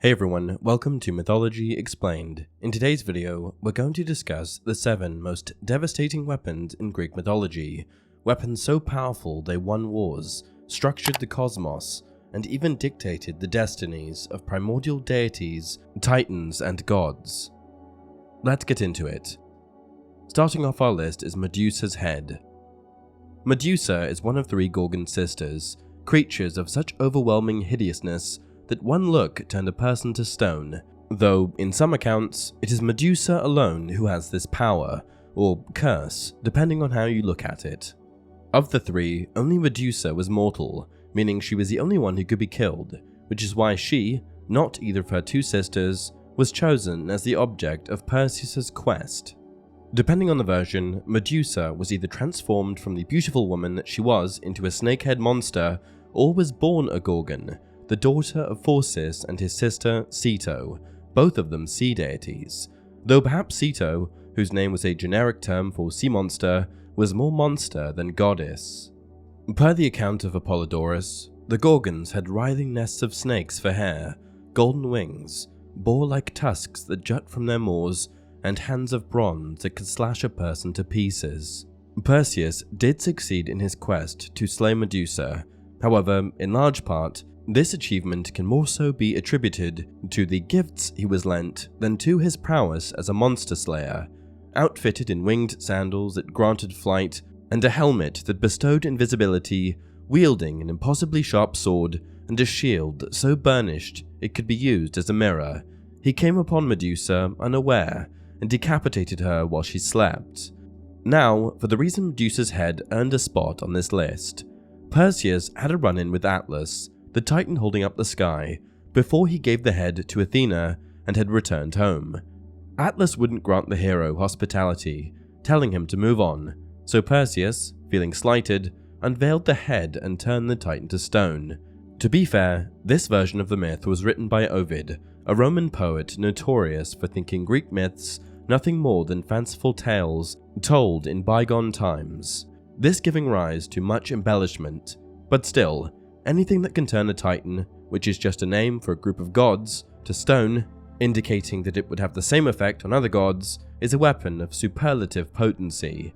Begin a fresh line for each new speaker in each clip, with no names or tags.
Hey everyone, welcome to Mythology Explained. In today's video, we're going to discuss the 7 most devastating weapons in Greek mythology. Weapons so powerful they won wars, structured the cosmos, and even dictated the destinies of primordial deities, titans, and gods. Let's get into it. Starting off our list is Medusa's Head. Medusa is one of 3 Gorgon sisters, creatures of such overwhelming hideousness that one look turned a person to stone, though in some accounts, it is Medusa alone who has this power, or curse, depending on how you look at it. Of the 3, only Medusa was mortal, meaning she was the only one who could be killed, which is why she, not either of her 2 sisters, was chosen as the object of Perseus' quest. Depending on the version, Medusa was either transformed from the beautiful woman that she was into a snakehead monster, or was born a Gorgon, the daughter of Phorcys and his sister Ceto, both of them sea deities, though perhaps Ceto, whose name was a generic term for sea monster, was more monster than goddess. Per the account of Apollodorus, the Gorgons had writhing nests of snakes for hair, golden wings, boar-like tusks that jut from their maws, and hands of bronze that could slash a person to pieces. Perseus did succeed in his quest to slay Medusa, however, in large part, this achievement can more so be attributed to the gifts he was lent than to his prowess as a monster slayer, outfitted in winged sandals that granted flight and a helmet that bestowed invisibility, wielding an impossibly sharp sword and a shield so burnished it could be used as a mirror. He came upon Medusa unaware and decapitated her while she slept. Now, for the reason Medusa's head earned a spot on this list. Perseus had a run-in with Atlas, the titan holding up the sky, before he gave the head to Athena and had returned home. Atlas wouldn't grant the hero hospitality, telling him to move on, so Perseus, feeling slighted, unveiled the head and turned the titan to stone. To be fair, this version of the myth was written by Ovid, a Roman poet notorious for thinking Greek myths nothing more than fanciful tales told in bygone times, this giving rise to much embellishment, but still, anything that can turn a titan, which is just a name for a group of gods, to stone, indicating that it would have the same effect on other gods, is a weapon of superlative potency.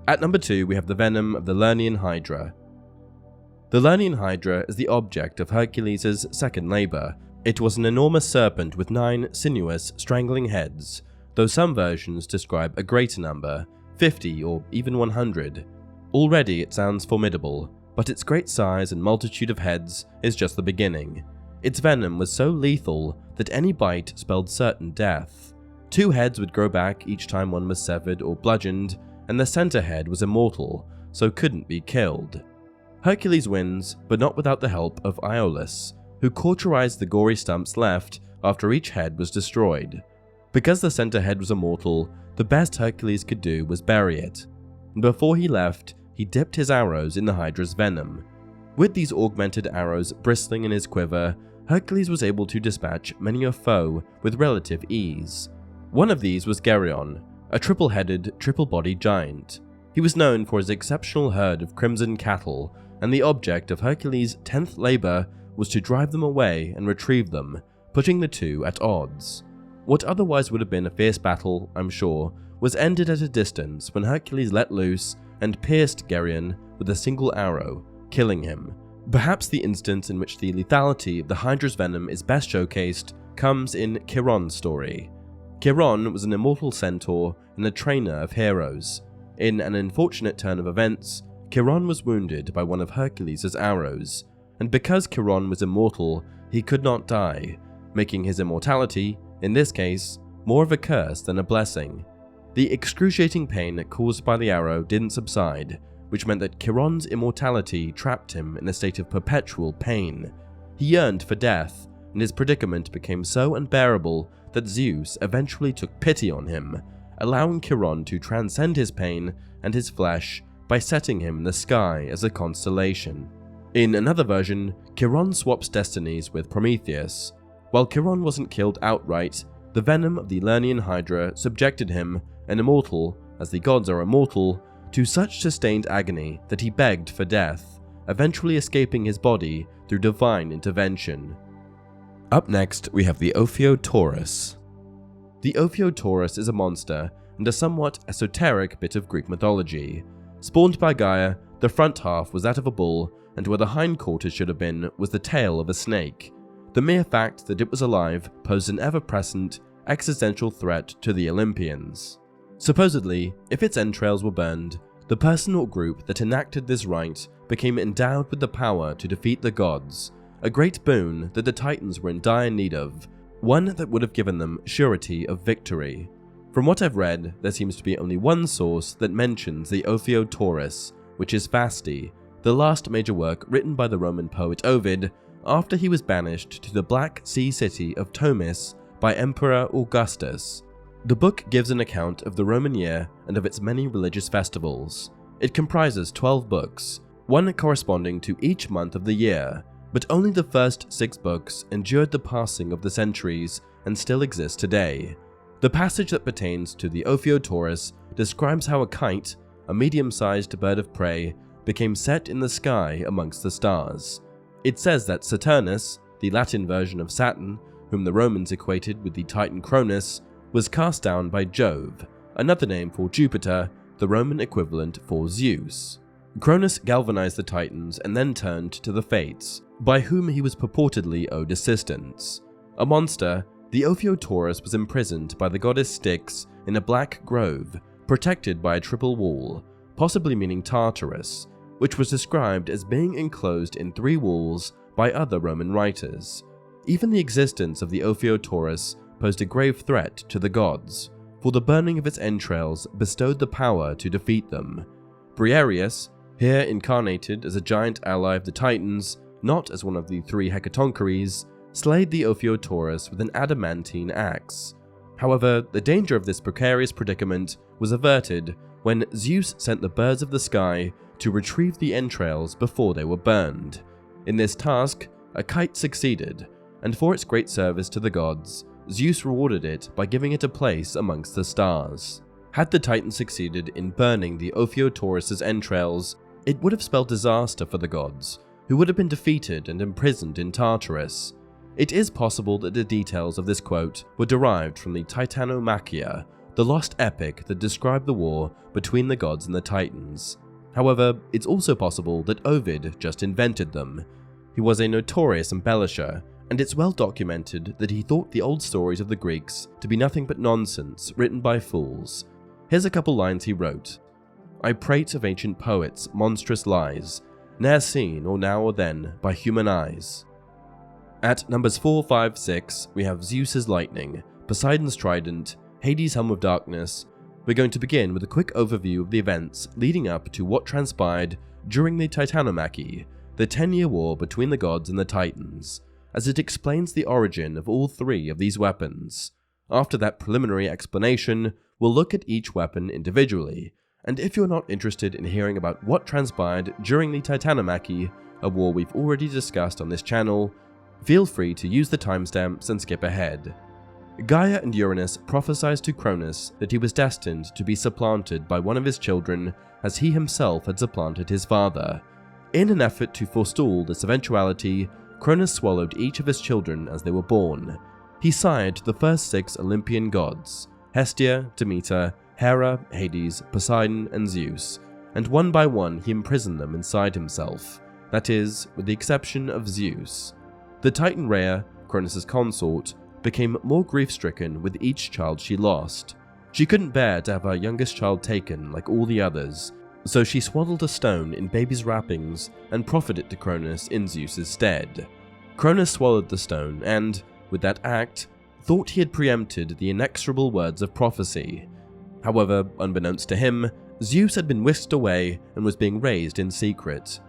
At number 2 we have the Venom of the Lernaean Hydra. The Lernaean Hydra is the object of Hercules' second labour. It was an enormous serpent with 9 sinuous, strangling heads, though some versions describe a greater number, 50 or even 100. Already it sounds formidable, but its great size and multitude of heads is just the beginning. Its venom was so lethal that any bite spelled certain death. 2 heads would grow back each time one was severed or bludgeoned, and the center head was immortal, so couldn't be killed. Hercules wins, but not without the help of Iolaus, who cauterized the gory stumps left after each head was destroyed. Because the center head was immortal, the best Hercules could do was bury it. Before he left, he dipped his arrows in the Hydra's venom. With these augmented arrows bristling in his quiver, Hercules was able to dispatch many a foe with relative ease. One of these was Geryon, a triple-headed, triple-bodied giant. He was known for his exceptional herd of crimson cattle, and the object of Hercules' 10th labor was to drive them away and retrieve them, putting the 2 at odds. What otherwise would have been a fierce battle, I'm sure, was ended at a distance when Hercules let loose and pierced Geryon with a single arrow, killing him. Perhaps the instance in which the lethality of the Hydra's venom is best showcased comes in Chiron's story. Chiron was an immortal centaur and a trainer of heroes. In an unfortunate turn of events, Chiron was wounded by one of Hercules' arrows, and because Chiron was immortal, he could not die, making his immortality, in this case, more of a curse than a blessing. The excruciating pain caused by the arrow didn't subside, which meant that Chiron's immortality trapped him in a state of perpetual pain. He yearned for death, and his predicament became so unbearable that Zeus eventually took pity on him, allowing Chiron to transcend his pain and his flesh by setting him in the sky as a constellation. In another version, Chiron swaps destinies with Prometheus. While Chiron wasn't killed outright, the venom of the Lernaean Hydra subjected him, an immortal, as the gods are immortal, to such sustained agony that he begged for death, eventually escaping his body through divine intervention. Up next, we have the Theophio Taurus. The Theophio Taurus is a monster and a somewhat esoteric bit of Greek mythology. Spawned by Gaia, the front half was that of a bull, and where the hindquarters should have been was the tail of a snake. The mere fact that it was alive posed an ever-present, existential threat to the Olympians. Supposedly, if its entrails were burned, the person or group that enacted this rite became endowed with the power to defeat the gods, a great boon that the Titans were in dire need of, one that would have given them surety of victory. From what I've read, there seems to be only one source that mentions the Theophio Taurus, which is Fasti, the last major work written by the Roman poet Ovid after he was banished to the Black Sea city of Tomis by Emperor Augustus. The book gives an account of the Roman year and of its many religious festivals. It comprises 12 books, one corresponding to each month of the year, but only the first 6 books endured the passing of the centuries and still exist today. The passage that pertains to the Theophio Taurus describes how a kite, a medium-sized bird of prey, became set in the sky amongst the stars. It says that Saturnus, the Latin version of Saturn, whom the Romans equated with the Titan Cronus, was cast down by Jove, another name for Jupiter, the Roman equivalent for Zeus. Cronus galvanized the Titans and then turned to the Fates, by whom he was purportedly owed assistance. A monster, the Theophio Taurus was imprisoned by the goddess Styx in a black grove, protected by a triple wall, possibly meaning Tartarus, which was described as being enclosed in 3 walls by other Roman writers. Even the existence of the Theophio Taurus posed a grave threat to the gods, for the burning of its entrails bestowed the power to defeat them. Briareus, here incarnated as a giant ally of the Titans, not as one of the 3 hecatoncheires, slayed the Theophio Taurus with an adamantine axe. However, the danger of this precarious predicament was averted when Zeus sent the birds of the sky to retrieve the entrails before they were burned. In this task, a kite succeeded, and for its great service to the gods, Zeus rewarded it by giving it a place amongst the stars. Had the Titan succeeded in burning the Theophio Taurus's entrails, it would have spelled disaster for the gods, who would have been defeated and imprisoned in Tartarus. It is possible that the details of this quote were derived from the Titanomachy, the lost epic that described the war between the gods and the Titans. However, it's also possible that Ovid just invented them. He was a notorious embellisher, and it's well documented that he thought the old stories of the Greeks to be nothing but nonsense written by fools. Here's a couple lines he wrote. "I prate of ancient poets, monstrous lies, ne'er seen or now or then by human eyes." At numbers 4, 5, 6, we have Zeus's lightning, Poseidon's trident, Hades' helm of darkness. We're going to begin with a quick overview of the events leading up to what transpired during the Titanomachy, the 10-year war between the gods and the Titans, as it explains the origin of all 3 of these weapons. After that preliminary explanation, we'll look at each weapon individually, and if you're not interested in hearing about what transpired during the Titanomachy, a war we've already discussed on this channel, feel free to use the timestamps and skip ahead. Gaia and Uranus prophesied to Cronus that he was destined to be supplanted by one of his children, as he himself had supplanted his father. In an effort to forestall this eventuality, Cronus swallowed each of his children as they were born. He sired the first 6 Olympian gods, Hestia, Demeter, Hera, Hades, Poseidon, and Zeus, and one by one he imprisoned them inside himself, that is, with the exception of Zeus. The Titan Rhea, Cronus' consort, became more grief-stricken with each child she lost. She couldn't bear to have her youngest child taken like all the others, so she swaddled a stone in baby's wrappings and proffered it to Cronus in Zeus' stead. Cronus swallowed the stone and, with that act, thought he had preempted the inexorable words of prophecy. However, unbeknownst to him, Zeus had been whisked away and was being raised in secret.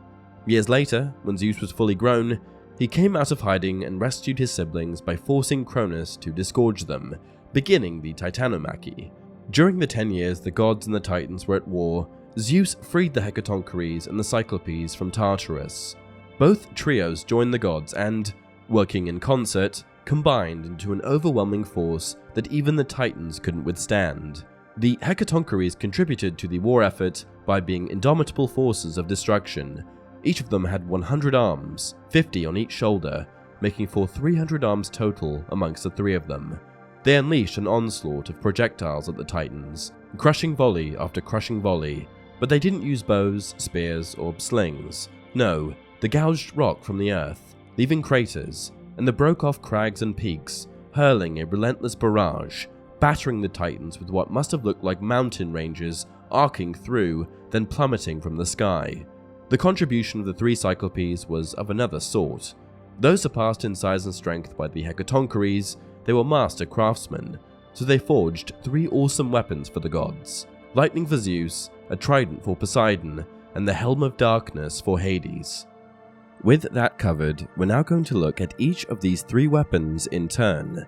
Years later, when Zeus was fully grown, he came out of hiding and rescued his siblings by forcing Cronus to disgorge them, beginning the Titanomachy. During the 10 years the gods and the Titans were at war, Zeus freed the hecatoncheires and the cyclopes from Tartarus. Both trios joined the gods and, working in concert, combined into an overwhelming force that even the Titans couldn't withstand. The hecatoncheires contributed to the war effort by being indomitable forces of destruction. Each of them had 100 arms, 50 on each shoulder, making for 300 arms total amongst the three of them. They unleashed an onslaught of projectiles at the Titans, crushing volley after crushing volley, but they didn't use bows, spears, or slings. No, they gouged rock from the earth, leaving craters, and they broke off crags and peaks, hurling a relentless barrage, battering the Titans with what must have looked like mountain ranges arcing through, then plummeting from the sky. The contribution of the three Cyclopes was of another sort. Though surpassed in size and strength by the Hecatoncheires, they were master craftsmen, so they forged three awesome weapons for the gods: lightning for Zeus, a trident for Poseidon, and the Helm of Darkness for Hades. With that covered, we're now going to look at each of these three weapons in turn.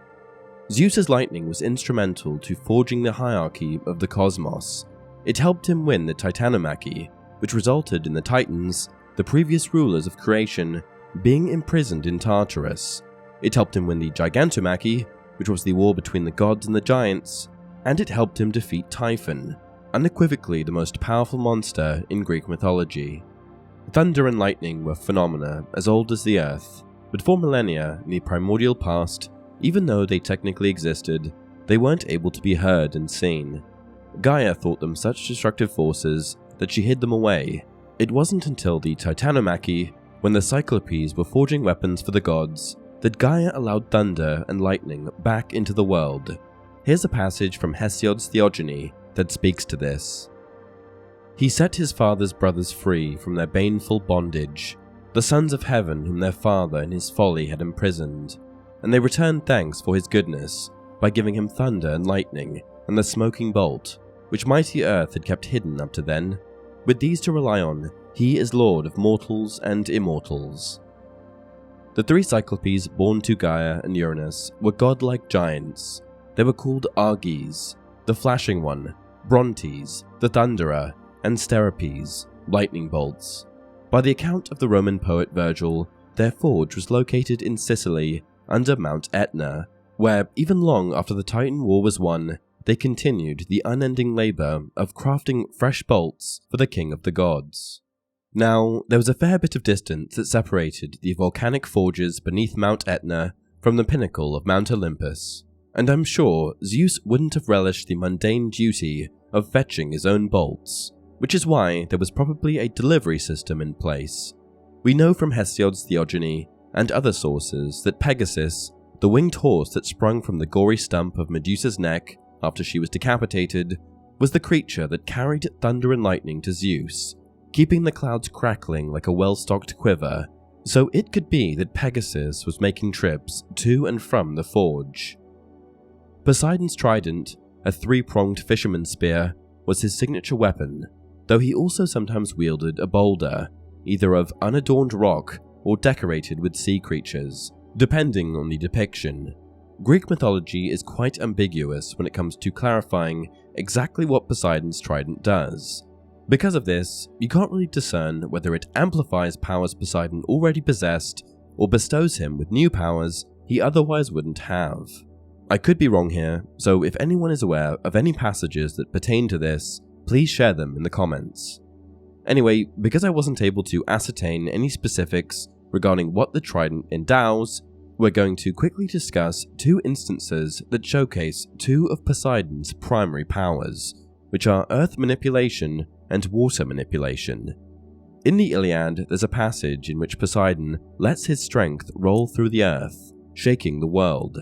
Zeus's lightning was instrumental to forging the hierarchy of the cosmos. It helped him win the Titanomachy, which resulted in the Titans, the previous rulers of creation, being imprisoned in Tartarus. It helped him win the Gigantomachy, which was the war between the gods and the giants, and it helped him defeat Typhon, unequivocally the most powerful monster in Greek mythology. Thunder and lightning were phenomena as old as the earth, but for millennia in the primordial past, even though they technically existed, they weren't able to be heard and seen. Gaia thought them such destructive forces that she hid them away. It wasn't until the Titanomachy, when the Cyclopes were forging weapons for the gods, that Gaia allowed thunder and lightning back into the world. Here's a passage from Hesiod's Theogony that speaks to this. He set his father's brothers free from their baneful bondage, the sons of heaven whom their father in his folly had imprisoned, and they returned thanks for his goodness by giving him thunder and lightning and the smoking bolt, which mighty earth had kept hidden up to then. With these to rely on, he is lord of mortals and immortals. The three Cyclopes born to Gaia and Uranus were godlike giants. They were called Arges, the Flashing One, Brontes, the Thunderer, and Sterapes, lightning bolts. By the account of the Roman poet Virgil, their forge was located in Sicily under Mount Etna, where even long after the Titan War was won, they continued the unending labor of crafting fresh bolts for the king of the gods. Now, there was a fair bit of distance that separated the volcanic forges beneath Mount Etna from the pinnacle of Mount Olympus, and I'm sure Zeus wouldn't have relished the mundane duty of fetching his own bolts, which is why there was probably a delivery system in place. We know from Hesiod's Theogony and other sources that Pegasus, the winged horse that sprung from the gory stump of Medusa's neck after she was decapitated, was the creature that carried thunder and lightning to Zeus, keeping the clouds crackling like a well-stocked quiver, so it could be that Pegasus was making trips to and from the forge. Poseidon's trident, a three-pronged fisherman's spear, was his signature weapon, though he also sometimes wielded a boulder, either of unadorned rock or decorated with sea creatures, depending on the depiction. Greek mythology is quite ambiguous when it comes to clarifying exactly what Poseidon's trident does. Because of this, you can't really discern whether it amplifies powers Poseidon already possessed or bestows him with new powers he otherwise wouldn't have. I could be wrong here, so if anyone is aware of any passages that pertain to this, please share them in the comments. Anyway, because I wasn't able to ascertain any specifics regarding what the trident endows, we're going to quickly discuss two instances that showcase two of Poseidon's primary powers, which are earth manipulation and water manipulation. In the Iliad, there's a passage in which Poseidon lets his strength roll through the earth, shaking the world.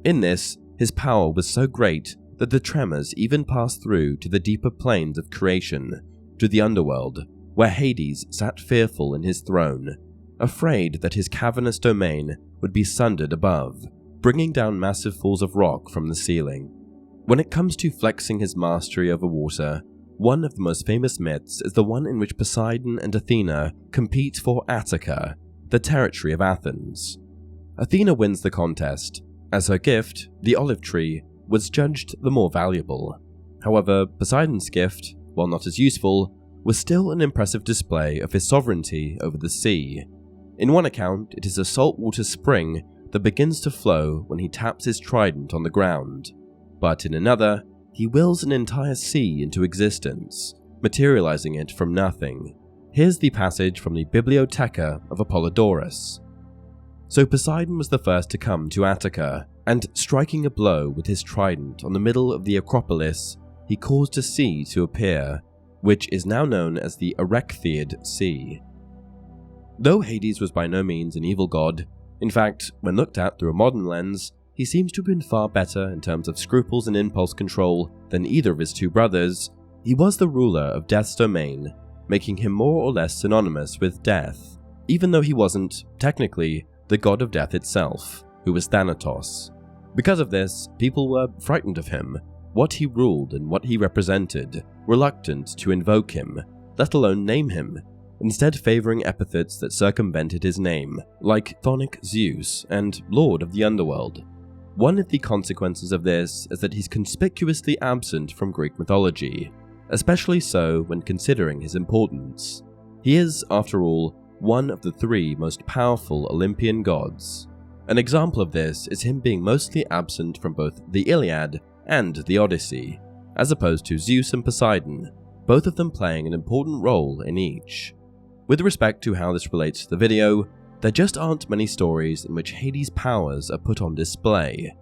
In this, his power was so great that the tremors even passed through to the deeper planes of creation, to the underworld, where Hades sat fearful in his throne, afraid that his cavernous domain would be sundered above, bringing down massive falls of rock from the ceiling. When it comes to flexing his mastery over water, one of the most famous myths is the one in which Poseidon and Athena compete for Attica, the territory of Athens. Athena wins the contest, as her gift, the olive tree, was judged the more valuable. However, Poseidon's gift, while not as useful, was still an impressive display of his sovereignty over the sea. In one account, it is a saltwater spring that begins to flow when he taps his trident on the ground, but in another, he wills an entire sea into existence, materializing it from nothing. Here's the passage from the Bibliotheca of Apollodorus. So Poseidon was the first to come to Attica, and striking a blow with his trident on the middle of the Acropolis, he caused a sea to appear, which is now known as the Erechtheiid Sea. Though Hades was by no means an evil god, in fact, when looked at through a modern lens, he seems to have been far better in terms of scruples and impulse control than either of his two brothers. He was the ruler of Death's domain, making him more or less synonymous with death, even though he wasn't, technically, the god of death itself, who was Thanatos. Because of this, people were frightened of him, what he ruled and what he represented, reluctant to invoke him, let alone name him, instead favoring epithets that circumvented his name, like Chthonic Zeus and Lord of the Underworld. One of the consequences of this is that he's conspicuously absent from Greek mythology, especially so when considering his importance. He is, after all, one of the three most powerful Olympian gods. An example of this is him being mostly absent from both the Iliad and the Odyssey, as opposed to Zeus and Poseidon, both of them playing an important role in each. With respect to how this relates to the video, there just aren't many stories in which Hades' powers are put on display.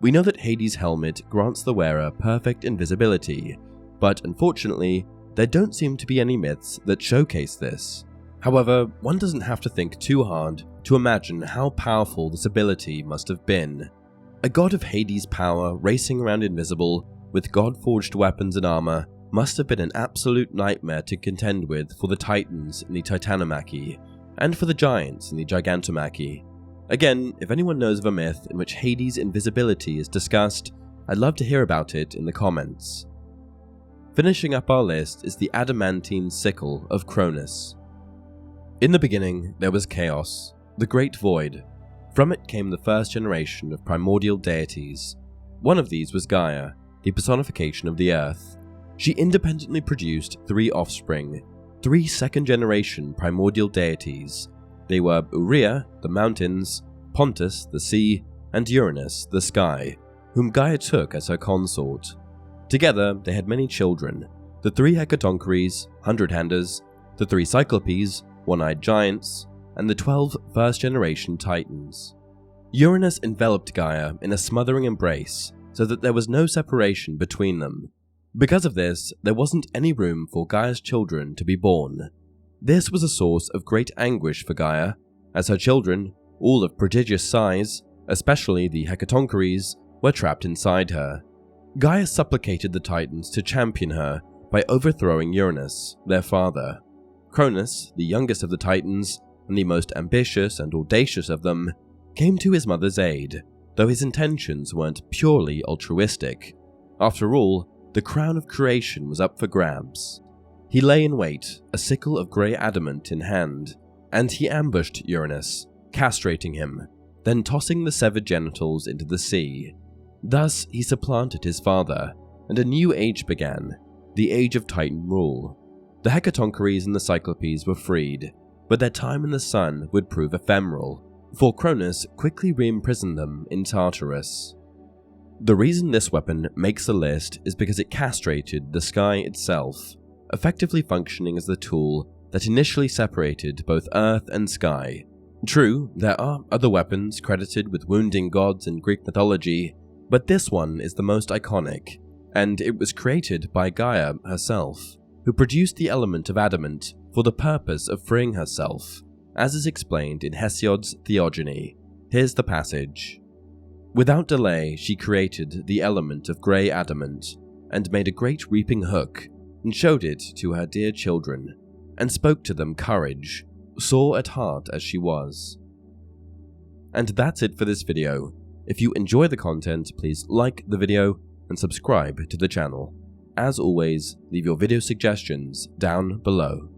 We know that Hades' helmet grants the wearer perfect invisibility, but unfortunately, there don't seem to be any myths that showcase this. However, one doesn't have to think too hard to imagine how powerful this ability must have been. A god of Hades' power racing around invisible with god-forged weapons and armor must have been an absolute nightmare to contend with for the Titans in the Titanomachy, and for the giants in the Gigantomachy. Again, if anyone knows of a myth in which Hades' invisibility is discussed, I'd love to hear about it in the comments. Finishing up our list is the adamantine sickle of Cronus. In the beginning, there was chaos, the great void. From it came the first generation of primordial deities. One of these was Gaia, the personification of the earth. She independently produced 3 offspring, 3 second-generation primordial deities. They were Urea, the mountains, Pontus, the sea, and Uranus, the sky, whom Gaia took as her consort. Together, they had many children, the 3 Hecatoncheires, hundred-handers, the 3 Cyclopes, one-eyed giants, and the 12 first-generation Titans. Uranus enveloped Gaia in a smothering embrace so that there was no separation between them. Because of this, there wasn't any room for Gaia's children to be born. This was a source of great anguish for Gaia, as her children, all of prodigious size, especially the Hecatoncheires, were trapped inside her. Gaia supplicated the Titans to champion her by overthrowing Uranus, their father. Cronus, the youngest of the Titans, and the most ambitious and audacious of them, came to his mother's aid, though his intentions weren't purely altruistic. After all, the crown of creation was up for grabs. He lay in wait, a sickle of grey adamant in hand, and he ambushed Uranus, castrating him, then tossing the severed genitals into the sea. Thus, he supplanted his father, and a new age began, the age of Titan rule. The Hecatoncheires and the Cyclopes were freed, but their time in the sun would prove ephemeral, for Cronus quickly re-imprisoned them in Tartarus. The reason this weapon makes the list is because it castrated the sky itself, effectively functioning as the tool that initially separated both earth and sky. True, there are other weapons credited with wounding gods in Greek mythology, but this one is the most iconic, and it was created by Gaia herself, who produced the element of adamant for the purpose of freeing herself, as is explained in Hesiod's Theogony. Here's the passage. Without delay, she created the element of grey adamant, and made a great reaping hook, and showed it to her dear children, and spoke to them courage, sore at heart as she was. And that's it for this video. If you enjoy the content, please like the video and subscribe to the channel. As always, leave your video suggestions down below.